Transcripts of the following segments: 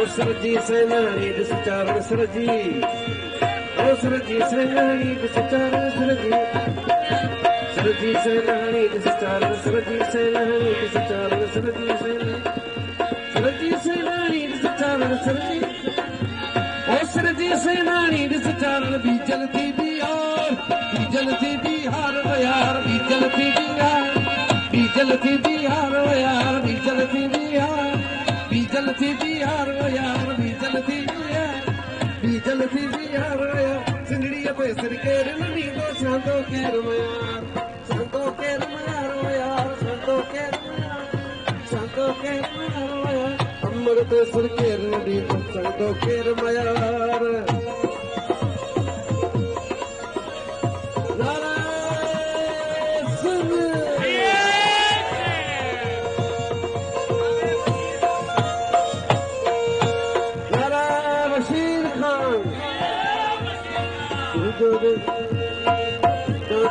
सरजी सेनानी दिस चारण सरजी सरजी सेनानी दिस चारण सरजी सरजी सेनानी दिस चारण सरजी सेनानी दिस चारण सरजी सरजी सेनानी दिस चारण सरजी सरजी सेनानी दिस चारण बीजल थी बिहार यार बीजल थी बिहार बीजल थी बिहार यार बीजल थी बिहार बीजल थी बिहार यार बीजल थी बिहार बीजल थी बिहार यार सिंगड़ी पे सिर के रमनी दो संतो के रमयार यार संतो के रमयार अमृत सिर के रमनी दो संतो के रमयार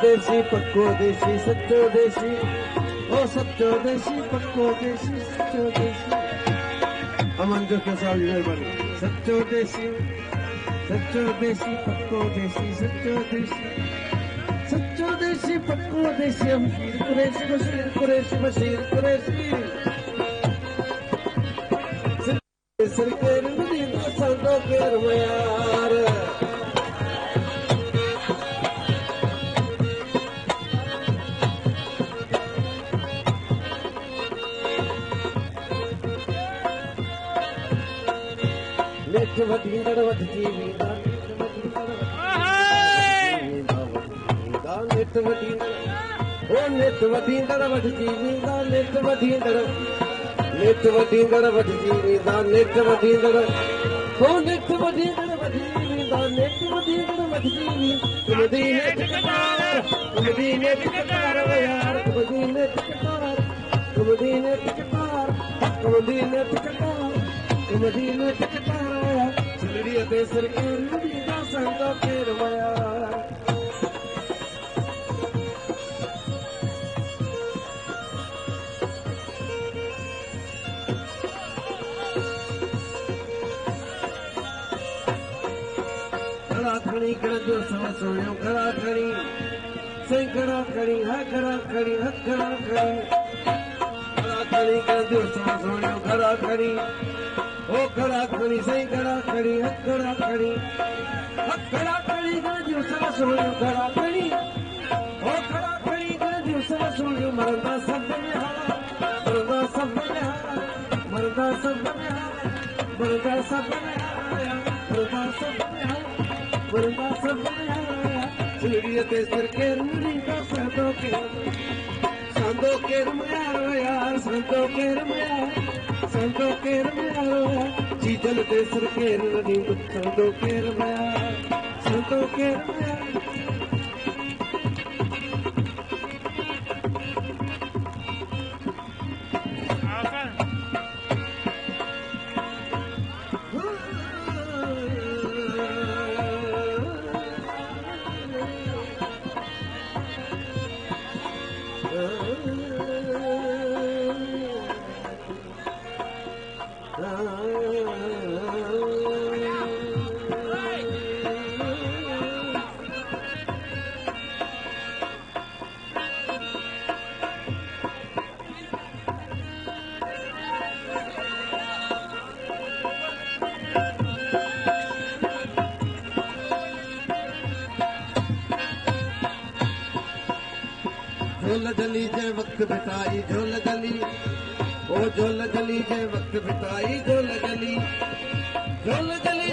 देसी पक्को देसी सच्चो देसी ओ सच्चो देसी पक्को देसी सच्चो देसी अमन जो के साथ ये बन सच्चो देसी पक्को देसी सच्चो देसी पक्को देसी हम कुरैशी बशीर सरकार नदी दो संतो के रमयार नेठ वधींदड़ वधजी वेंदा नेठ वधींदड़ ओ नेठ वधींदड़ वधजी वेंदा नेठ वधींदड़ वधजी वेंदा नेठ वधींदड़ ओ नेठ वधींदड़ वधजी वेंदा नेठ वधींदड़ वधजी वेंदा तुमदी नेठ कटार यार तुमदी नेठ कटार सिंगड़ी ते सिर के रमनी दो संतो के रमयार गला खड़ी कर जो सवा सोयो गला खड़ी सही गला खड़ी है गला खड़ी गला खड़ी कर जो सवा सोयो गला खड़ी ओ गला खड़ी सही गला खड़ी गला खड़ी कर जो सवा सोयो गला खड़ी ओ गला खड़ी कर जो सवा सोयो मरदा सब में हारा मरदा सब में हारा मरदा सब में हारा मरदा सब में हारा मरदा सब में हारा मरदा सब में हारा सिंगड़ी ते सिर के रमनी दो संतो के रमयार यार संतो के रमयार जीजल ते सिर के रमनी दो संतो के रमयार झोल जली जे वक्त बिताई झोल जली ओ झोल जली जे वक्त बिताई झोल जली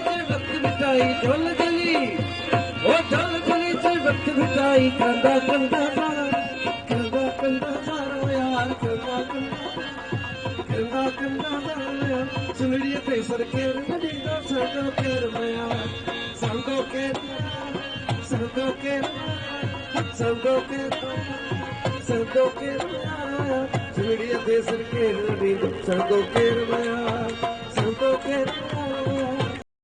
जे वक्त बिताई झोल जली ओ झोल जली जे वक्त बिताई कंदा यार कंदा सुनड़ी ते सर के रमनी दो संतो के रमयार संतो के सुनड़ी ते सर के रमनी दो संतो के रमयार